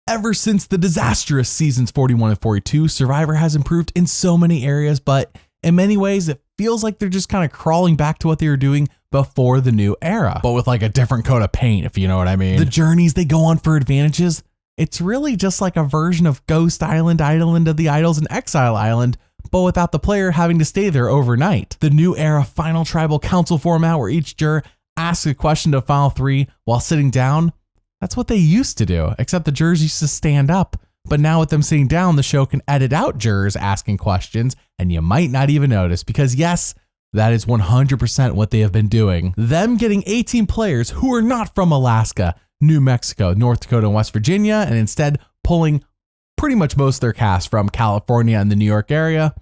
Ever since the disastrous seasons 41 and 42, Survivor has improved in so many areas, but in many ways, it feels like they're just kind of crawling back to what they were doing before the new era, but with like a different coat of paint, if you know what I mean. The journeys they go on for advantages, it's really just like a version of Ghost Island, Island of the Idols, and Exile Island, but without the player having to stay there overnight. The new era final tribal council format where each juror asks a question to final three while sitting down, that's what they used to do, except the jurors used to stand up. But now with them sitting down, the show can edit out jurors asking questions, and you might not even notice because yes, that is 100% what they have been doing. Them getting 18 players who are not from Alaska, New Mexico, North Dakota, and West Virginia, and instead pulling pretty much most of their cast from California and the New York area.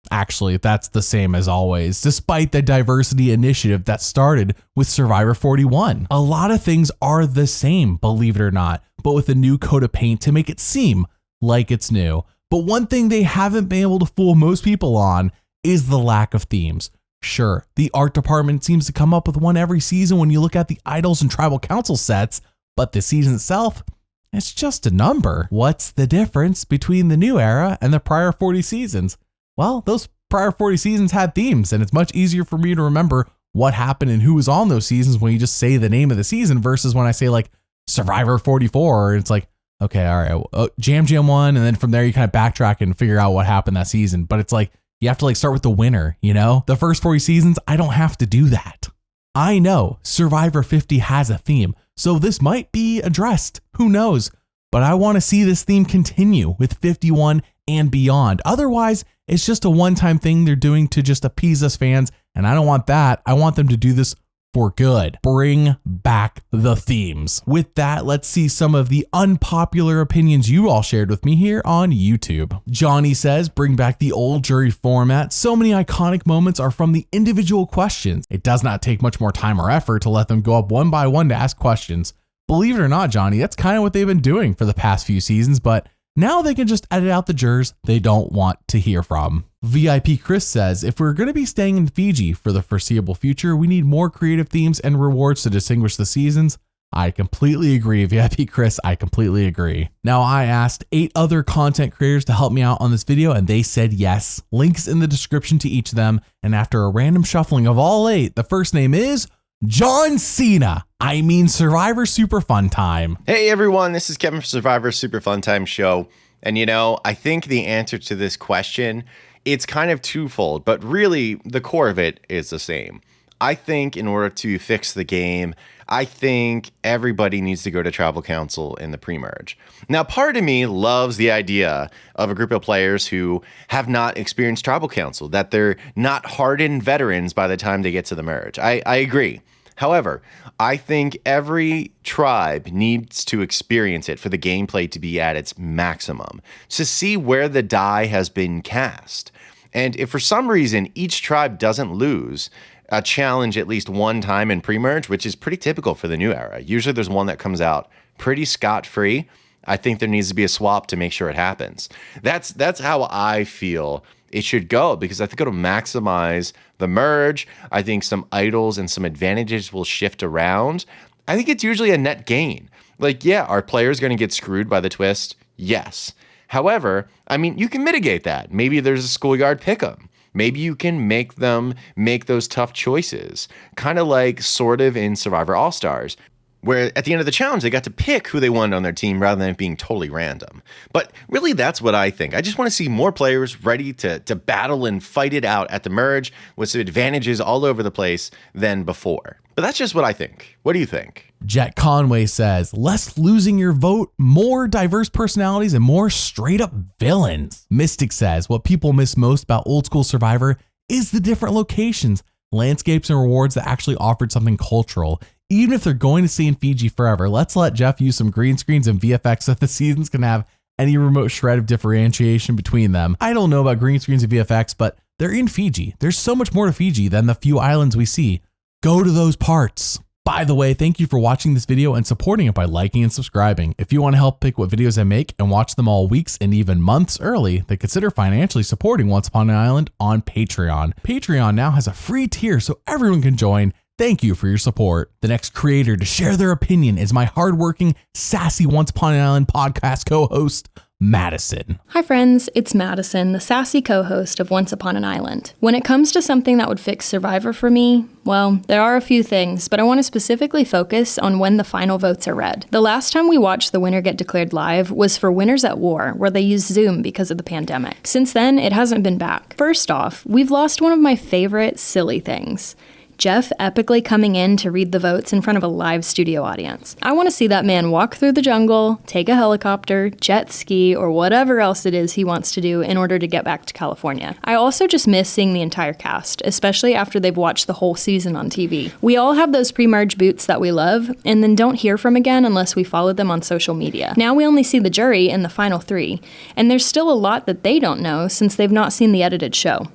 Actually, that's the same as always, despite the diversity initiative that started with Survivor 41. A lot of things are the same, believe it or not, but with a new coat of paint to make it seem like it's new. But one thing they haven't been able to fool most people on is the lack of themes. Sure, the art department seems to come up with one every season when you look at the Idols and Tribal Council sets, but the season itself, it's just a number. What's the difference between the new era and the prior 40 seasons? Well, those prior 40 seasons had themes, and it's much easier for me to remember what happened and who was on those seasons when you just say the name of the season versus when I say like Survivor 44, it's like, okay, all right, Jam 1, and then from there you kind of backtrack and figure out what happened that season. But it's like, you have to like start with the winner, you know? The first 40 seasons, I don't have to do that. I know Survivor 50 has a theme, so this might be addressed, who knows? But I want to see this theme continue with 51 and beyond. Otherwise, it's just a one-time thing they're doing to just appease us fans, and I don't want that. I want them to do this for good. Bring back the themes. With that, let's see some of the unpopular opinions you all shared with me here on YouTube. Johnny says, bring back the old jury format. So many iconic moments are from the individual questions. It does not take much more time or effort to let them go up one by one to ask questions. Believe it or not, Johnny, that's kind of what they've been doing for the past few seasons, but now they can just edit out the jurors they don't want to hear from. VIP Chris says, if we're going to be staying in Fiji for the foreseeable future, we need more creative themes and rewards to distinguish the seasons. I completely agree, VIP Chris, I completely agree. Now, I asked 8 other content creators to help me out on this video, and they said yes. Links in the description to each of them, and after a random shuffling of all 8, the first name is John Cena. I mean Survivor Super Fun Time. Hey everyone, this is Kevin from Survivor Super Fun Time Show. And you know, I think the answer to this question, it's kind of twofold, but really the core of it is the same. I think in order to fix the game, I think everybody needs to go to Tribal Council in the pre-merge. Now, part of me loves the idea of a group of players who have not experienced Tribal Council, that they're not hardened veterans by the time they get to the merge. I agree. However, I think every tribe needs to experience it for the gameplay to be at its maximum, to see where the die has been cast. And if for some reason each tribe doesn't lose a challenge at least one time in pre-merge, which is pretty typical for the new era, usually there's one that comes out pretty scot-free, I think there needs to be a swap to make sure it happens. That's how I feel it should go, because I think it'll maximize the merge. I think some idols and some advantages will shift around. I think it's usually a net gain. Like, yeah, are players going to get screwed by the twist? Yes. However, I mean, you can mitigate that. Maybe there's a schoolyard pick'em. Maybe you can make them make those tough choices. Kind of like sort of in Survivor All-Stars, where at the end of the challenge, they got to pick who they wanted on their team rather than it being totally random. But really, that's what I think. I just want to see more players ready to battle and fight it out at the merge with some advantages all over the place than before. But that's just what I think. What do you think? Jet Conway says, less losing your vote, more diverse personalities, and more straight up villains. Mystic says, what people miss most about old school Survivor is the different locations, landscapes, and rewards that actually offered something cultural. Even if they're going to stay in Fiji forever, let's let Jeff use some green screens and VFX so that the seasons can have any remote shred of differentiation between them. I don't know about green screens and VFX, but they're in Fiji. There's so much more to Fiji than the few islands we see. Go to those parts. By the way, thank you for watching this video and supporting it by liking and subscribing. If you want to help pick what videos I make and watch them all weeks and even months early, then consider financially supporting Once Upon an Island on Patreon. Patreon now has a free tier so everyone can join Thank you for your support. The next creator to share their opinion is my hardworking, sassy Once Upon an Island podcast co-host, Madison. Hi friends, it's Madison, the sassy co-host of Once Upon an Island. When it comes to something that would fix Survivor for me, well, there are a few things, but I want to specifically focus on when the final votes are read. The last time we watched the winner get declared live was for Winners at War, where they used Zoom because of the pandemic. Since then, it hasn't been back. First off, we've lost one of my favorite silly things. Jeff epically coming in to read the votes in front of a live studio audience. I want to see that man walk through the jungle, take a helicopter, jet ski, or whatever else it is he wants to do in order to get back to California. I also just miss seeing the entire cast, especially after they've watched the whole season on TV. We all have those pre-merge boots that we love, and then don't hear from again unless we follow them on social media. Now we only see the jury in the final 3, and there's still a lot that they don't know since they've not seen the edited show.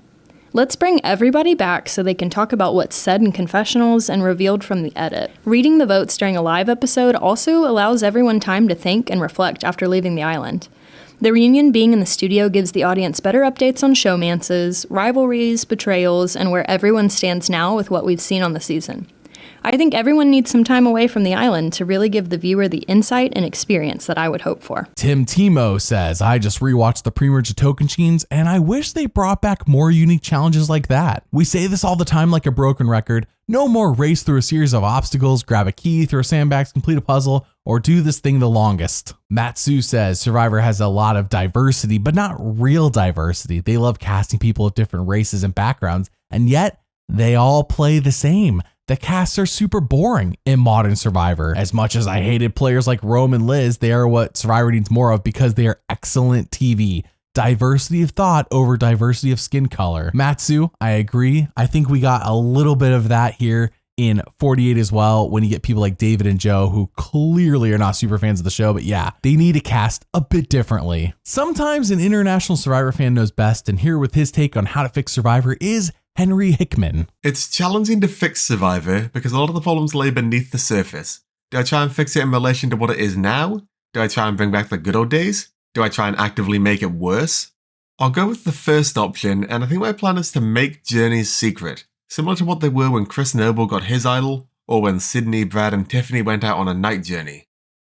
Let's bring everybody back so they can talk about what's said in confessionals and revealed from the edit. Reading the votes during a live episode also allows everyone time to think and reflect after leaving the island. The reunion being in the studio gives the audience better updates on showmances, rivalries, betrayals, and where everyone stands now with what we've seen on the season. I think everyone needs some time away from the island to really give the viewer the insight and experience that I would hope for. Tim Timo says, I just rewatched the pre-merge of Tocantins and I wish they brought back more unique challenges like that. We say this all the time like a broken record. No more race through a series of obstacles, grab a key, throw sandbags, complete a puzzle, or do this thing the longest. Matsu says Survivor has a lot of diversity, but not real diversity. They love casting people of different races and backgrounds, and yet they all play the same. The casts are super boring in modern Survivor. As much as I hated players like Rome and Liz, they are what Survivor needs more of because they are excellent TV. Diversity of thought over diversity of skin color. Matsu, I agree. I think we got a little bit of that here in 48 as well when you get people like David and Joe who clearly are not super fans of the show, but yeah, they need to cast a bit differently. Sometimes an international Survivor fan knows best, and here with his take on how to fix Survivor is Henry Hickman. It's challenging to fix Survivor because a lot of the problems lay beneath the surface. Do I try and fix it in relation to what it is now? Do I try and bring back the good old days? Do I try and actively make it worse? I'll go with the first option, and I think my plan is to make journeys secret, similar to what they were when Chris Noble got his idol, or when Sydney, Brad, and Tiffany went out on a night journey.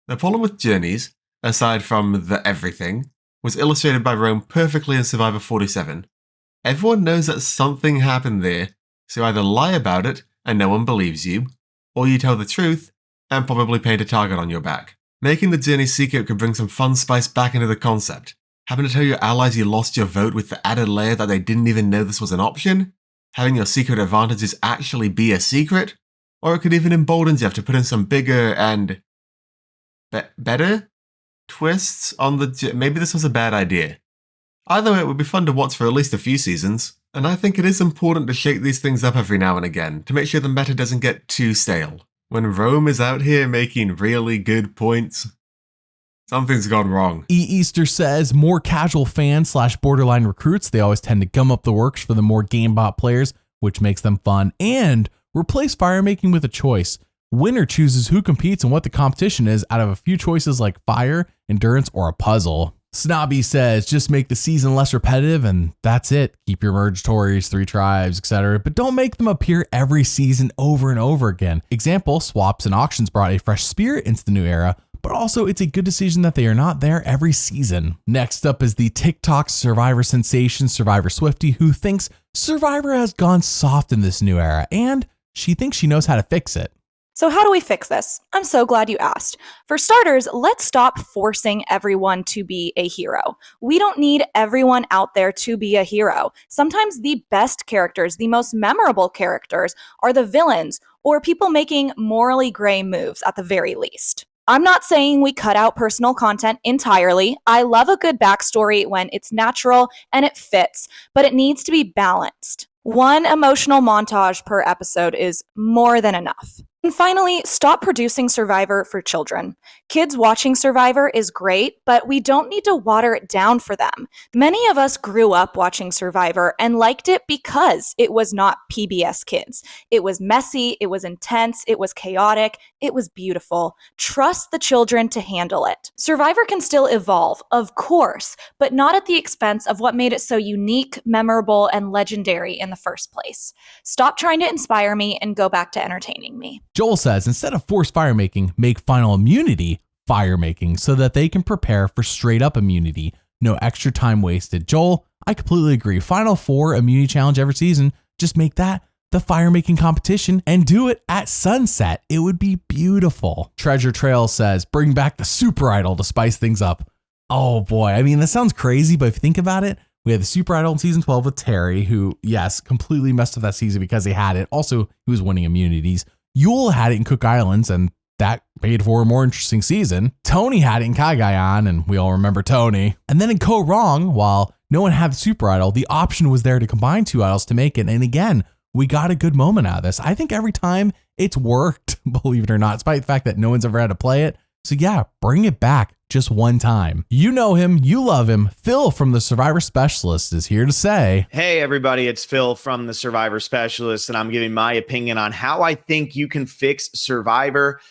The problem with journeys, aside from the everything, was illustrated by Rome perfectly in Survivor 47. Everyone knows that something happened there, so either lie about it and no one believes you, or you tell the truth and probably paint a target on your back. Making the journey secret could bring some fun spice back into the concept. Having to tell your allies you lost your vote with the added layer that they didn't even know this was an option? Having your secret advantages actually be a secret? Or it could even embolden Jeff to put in some bigger and better twists on the maybe this was a bad idea. Either way, it would be fun to watch for at least a few seasons, and I think it is important to shake these things up every now and again to make sure the meta doesn't get too stale. When Rome is out here making really good points, something's gone wrong. E. Easter says more casual fans / borderline recruits, they always tend to gum up the works for the more GameBot players, which makes them fun, and replace fire making with a choice. Winner chooses who competes and what the competition is out of a few choices like fire, endurance, or a puzzle. Snobby says, just make the season less repetitive and that's it. Keep your merge tories, 3 tribes, etc. But don't make them appear every season over and over again. Example, swaps and auctions brought a fresh spirit into the new era, but also it's a good decision that they are not there every season. Next up is the TikTok Survivor sensation, Survivor Swiftie, who thinks Survivor has gone soft in this new era and she thinks she knows how to fix it. So how do we fix this? I'm so glad you asked. For starters, let's stop forcing everyone to be a hero. We don't need everyone out there to be a hero. Sometimes the best characters, the most memorable characters, are the villains or people making morally gray moves at the very least. I'm not saying we cut out personal content entirely. I love a good backstory when it's natural and it fits, but it needs to be balanced. One emotional montage per episode is more than enough. And finally, stop producing Survivor for children. Kids watching Survivor is great, but we don't need to water it down for them. Many of us grew up watching Survivor and liked it because it was not PBS Kids. It was messy, it was intense, it was chaotic, it was beautiful. Trust the children to handle it. Survivor can still evolve, of course, but not at the expense of what made it so unique, memorable, and legendary in the first place. Stop trying to inspire me and go back to entertaining me. Joel says, instead of forced fire making, make final immunity fire making so that they can prepare for straight up immunity. No extra time wasted. Joel, I completely agree. Final 4 immunity challenge every season. Just make that the fire making competition and do it at sunset. It would be beautiful. Treasure Trail says, bring back the super idol to spice things up. Oh boy. I mean, that sounds crazy, but if you think about it, we had the super idol in season 12 with Terry, who, yes, completely messed up that season because he had it. Also, he was winning immunities. Yule had it in Cook Islands, and that made for a more interesting season. Tony had it in Cagayan, and we all remember Tony. And then in Ko Wrong, while no one had the super idol, the option was there to combine 2 idols to make it. And again, we got a good moment out of this. I think every time it's worked, believe it or not, despite the fact that no one's ever had to play it. So yeah, bring it back just one time. You know him, you love him. Phil from the Survivor Specialist is here to say, hey everybody, it's Phil from the Survivor Specialist, and I'm giving my opinion on how I think you can fix Survivor.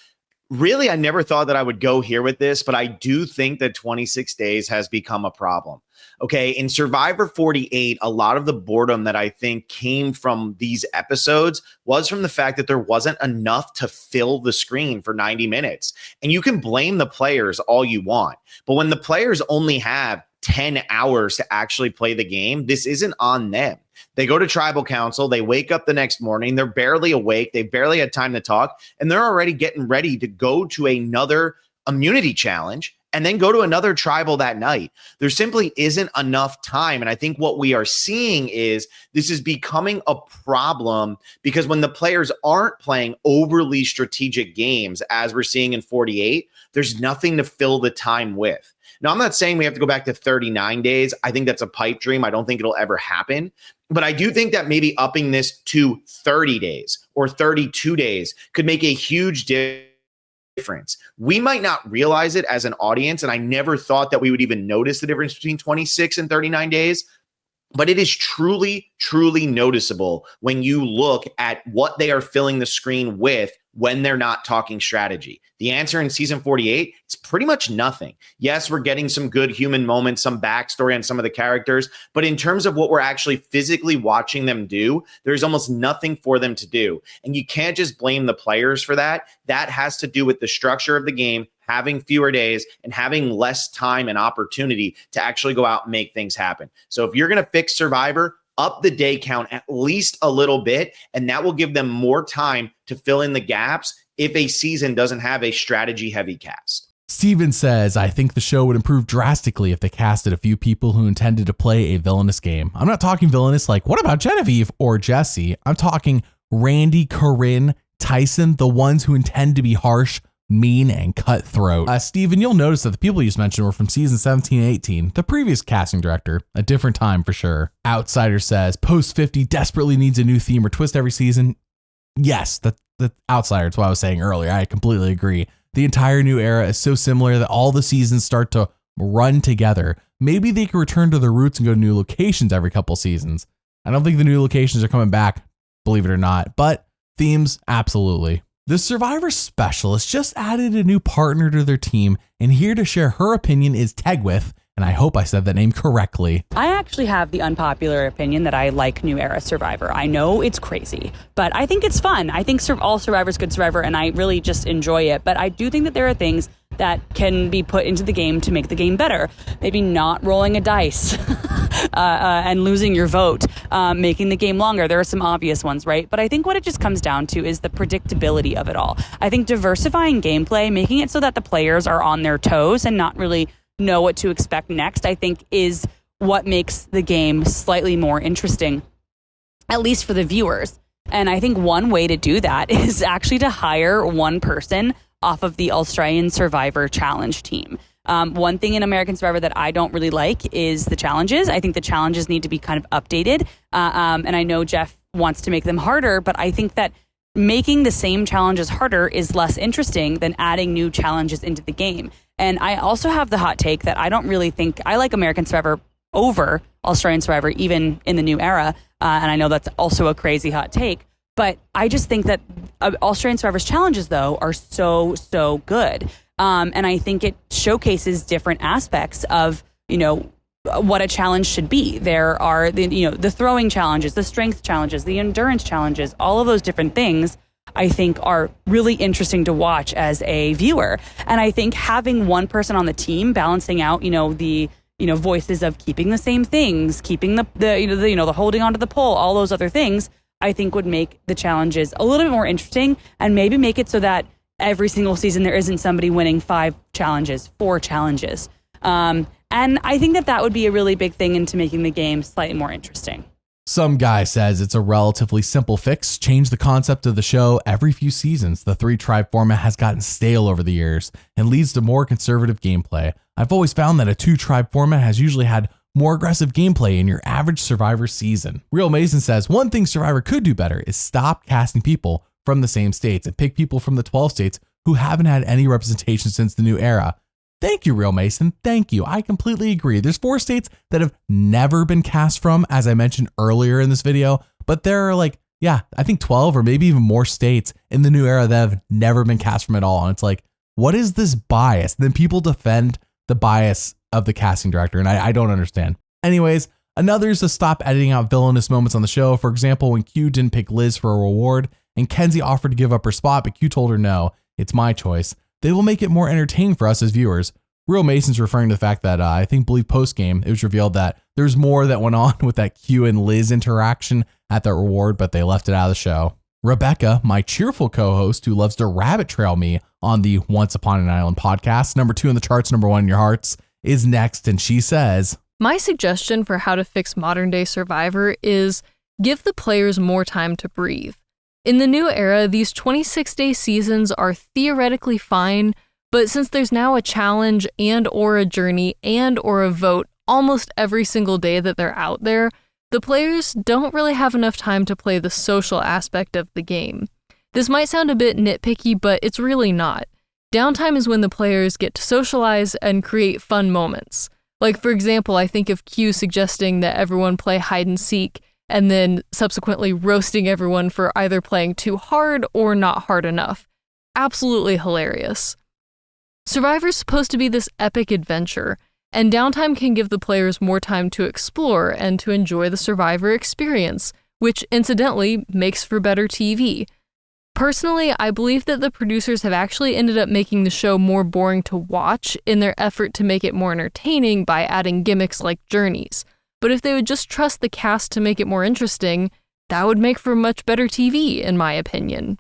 Really, I never thought that I would go here with this, but I do think that 26 days has become a problem. Okay, in Survivor 48, a lot of the boredom that I think came from these episodes was from the fact that there wasn't enough to fill the screen for 90 minutes. And you can blame the players all you want, but when the players only have 10 hours to actually play the game, this isn't on them. They go to tribal council, they wake up the next morning, they're barely awake, they barely had time to talk, and they're already getting ready to go to another immunity challenge and then go to another tribal that night. There simply isn't enough time. And I think what we are seeing is this is becoming a problem because when the players aren't playing overly strategic games, as we're seeing in 48, there's nothing to fill the time with. Now, I'm not saying we have to go back to 39 days. I think that's a pipe dream. I don't think it'll ever happen. But I do think that maybe upping this to 30 days or 32 days could make a huge difference. We might not realize it as an audience, and I never thought that we would even notice the difference between 26 and 39 days. But it is truly, truly noticeable when you look at what they are filling the screen with when they're not talking strategy. The answer in season 48, it's pretty much nothing. Yes, we're getting some good human moments, some backstory on some of the characters, but in terms of what we're actually physically watching them do, there's almost nothing for them to do. And you can't just blame the players for that. That has to do with the structure of the game, having fewer days and having less time and opportunity to actually go out and make things happen. So if you're going to fix Survivor, up the day count at least a little bit, and that will give them more time to fill in the gaps if a season doesn't have a strategy-heavy cast. Steven says, I think the show would improve drastically if they casted a few people who intended to play a villainous game. I'm not talking villainous like, what about Genevieve or Jesse? I'm talking Randy, Corinne, Tyson, the ones who intend to be harsh, mean, and cutthroat. Steven, you'll notice that the people you just mentioned were from season 17 and 18, the previous casting director, a different time for sure. Outsider says, post 50 desperately needs a new theme or twist every season. Yes, the Outsider, it's what I was saying earlier. I completely agree. The entire new era is so similar that all the seasons start to run together. Maybe they can return to their roots and go to new locations every couple seasons. I don't think the new locations are coming back, believe it or not, but themes, absolutely. The Survivor Specialist just added a new partner to their team, and here to share her opinion is Tegwyth, and I hope I said that name correctly. I actually have the unpopular opinion that I like New Era Survivor. I know it's crazy, but I think it's fun. I think all Survivor's good Survivor, and I really just enjoy it. But I do think that there are things that can be put into the game to make the game better. Maybe not rolling a dice and losing your vote, making the game longer. There are some obvious ones, right? But I think what it just comes down to is the predictability of it all. I think diversifying gameplay, making it so that the players are on their toes and not really know what to expect next, I think is what makes the game slightly more interesting, at least for the viewers. And I think one way to do that is actually to hire one person off of the Australian Survivor Challenge team. One thing in American Survivor that I don't really like is the challenges. I think the challenges need to be kind of updated. And I know Jeff wants to make them harder, but I think that making the same challenges harder is less interesting than adding new challenges into the game. And I also have the hot take that I don't really think I like American Survivor over Australian Survivor, even in the new era. And I know that's also a crazy hot take, but I just think that Australian Survivor's challenges, though, are so good. And I think it showcases different aspects of, what a challenge should be. There are the throwing challenges, the strength challenges, the endurance challenges, all of those different things I think are really interesting to watch as a viewer. And I think having one person on the team balancing out, the voices of keeping the same things, keeping the holding onto the pole, all those other things, I think would make the challenges a little bit more interesting and maybe make it so that every single season there isn't somebody winning 5 challenges, 4 challenges. And I think that would be a really big thing into making the game slightly more interesting. Some guy says it's a relatively simple fix. Change the concept of the show every few seasons. The 3-tribe format has gotten stale over the years and leads to more conservative gameplay. I've always found that a 2-tribe format has usually had more aggressive gameplay in your average Survivor season. Real Mason says one thing Survivor could do better is stop casting people from the same states and pick people from the 12 states who haven't had any representation since the new era. Thank you, Real Mason. Thank you. I completely agree. There's 4 states that have never been cast from, as I mentioned earlier in this video, but there are I think 12 or maybe even more states in the new era that have never been cast from at all. And it's like, what is this bias? Then people defend the bias of the casting director, and I don't understand. Anyways, another is to stop editing out villainous moments on the show. For example, when Q didn't pick Liz for a reward, and Kenzie offered to give up her spot, but Q told her no, it's my choice. They will make it more entertaining for us as viewers. Real Mason's referring to the fact that I believe post-game, it was revealed that there's more that went on with that Q and Liz interaction at that reward, but they left it out of the show. Rebekah, my cheerful co-host who loves to rabbit trail me on the Once Upon an Island podcast, number 2 in the charts, number 1 in your hearts, is next, and she says, my suggestion for how to fix modern-day Survivor is give the players more time to breathe. In the new era, these 26-day seasons are theoretically fine, but since there's now a challenge and or a journey and or a vote almost every single day that they're out there, the players don't really have enough time to play the social aspect of the game. This might sound a bit nitpicky, but it's really not. Downtime is when the players get to socialize and create fun moments. Like, for example, I think of Q suggesting that everyone play hide and seek and then subsequently roasting everyone for either playing too hard or not hard enough. Absolutely hilarious. Survivor's supposed to be this epic adventure, and downtime can give the players more time to explore and to enjoy the Survivor experience, which incidentally makes for better TV. Personally, I believe that the producers have actually ended up making the show more boring to watch in their effort to make it more entertaining by adding gimmicks like journeys. But if they would just trust the cast to make it more interesting, that would make for much better TV, in my opinion.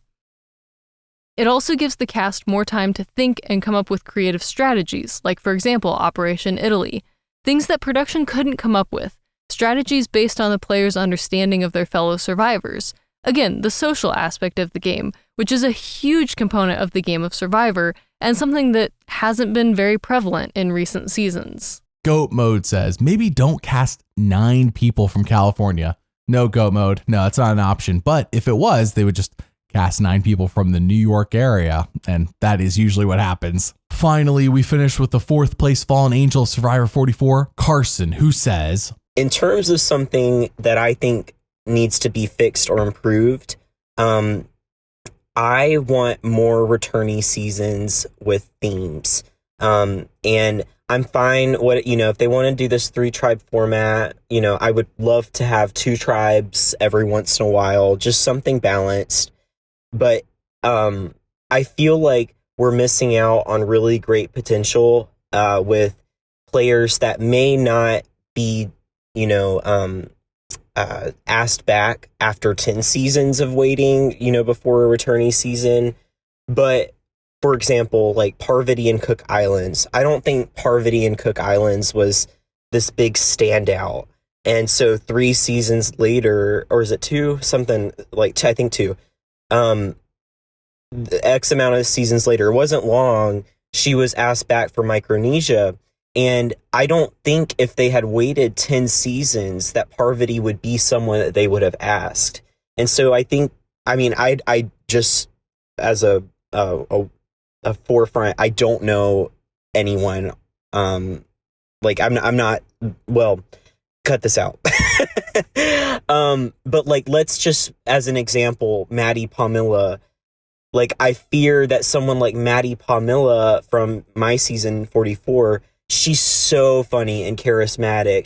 It also gives the cast more time to think and come up with creative strategies, like, for example, Operation Italy. Things that production couldn't come up with. Strategies based on the players' understanding of their fellow survivors. Again, the social aspect of the game, which is a huge component of the game of Survivor, and something that hasn't been very prevalent in recent seasons. Goat Mode says, maybe don't cast 9 people from California. No, Goat Mode. No, it's not an option. But if it was, they would just cast 9 people from the New York area. And that is usually what happens. Finally, we finish with the 4th place fallen angel of Survivor 44, Carson, who says, in terms of something that I think needs to be fixed or improved, I want more returnee seasons with themes. And I'm fine if they want to do this 3-tribe format, I would love to have 2 tribes every once in a while, just something balanced. But I feel like we're missing out on really great potential with players that may not be, asked back after 10 seasons of waiting, before a returnee season. But for example, like Parvati and Cook Islands, I don't think Parvati and Cook Islands was this big standout. And so 3 seasons later, or is it 2? Something like, I think 2. The X amount of seasons later, it wasn't long, she was asked back for Micronesia. And I don't think if they had waited 10 seasons that Parvati would be someone that they would have asked. And so I think I mean, I just, as a forefront, I don't know anyone. Like I'm not, well, cut this out. But like, let's just, as an example, Maddie Palmilla. Like, I fear that someone like Maddie Palmilla from my season 44, she's so funny and charismatic.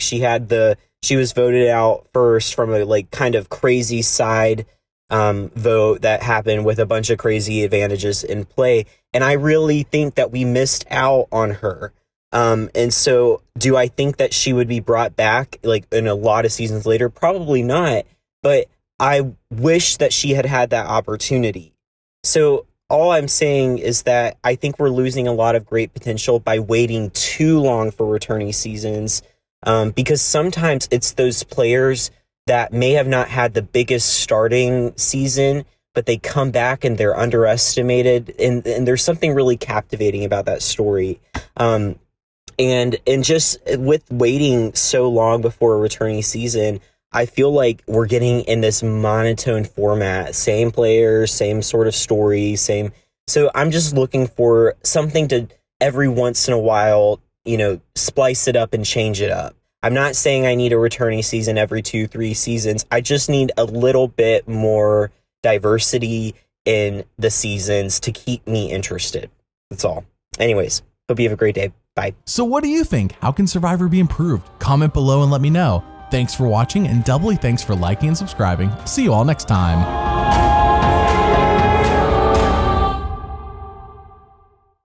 She was voted out first from a like kind of crazy side vote that happened with a bunch of crazy advantages in play. And I really think that we missed out on her. And so do I think that she would be brought back like in a lot of seasons later? Probably not. But I wish that she had that opportunity. So all I'm saying is that I think we're losing a lot of great potential by waiting too long for returning seasons, because sometimes it's those players that may have not had the biggest starting season, but they come back and they're underestimated. And there's something really captivating about that story. And just with waiting so long before a returning season, I feel like we're getting in this monotone format, same players, same sort of story, same. So I'm just looking for something to every once in a while, splice it up and change it up. I'm not saying I need a returning season every 2-3 seasons. I just need a little bit more diversity in the seasons to keep me interested. That's all. Anyways, hope you have a great day. Bye. So what do you think? How can Survivor be improved? Comment below and let me know. Thanks for watching, and doubly thanks for liking and subscribing. See you all next time.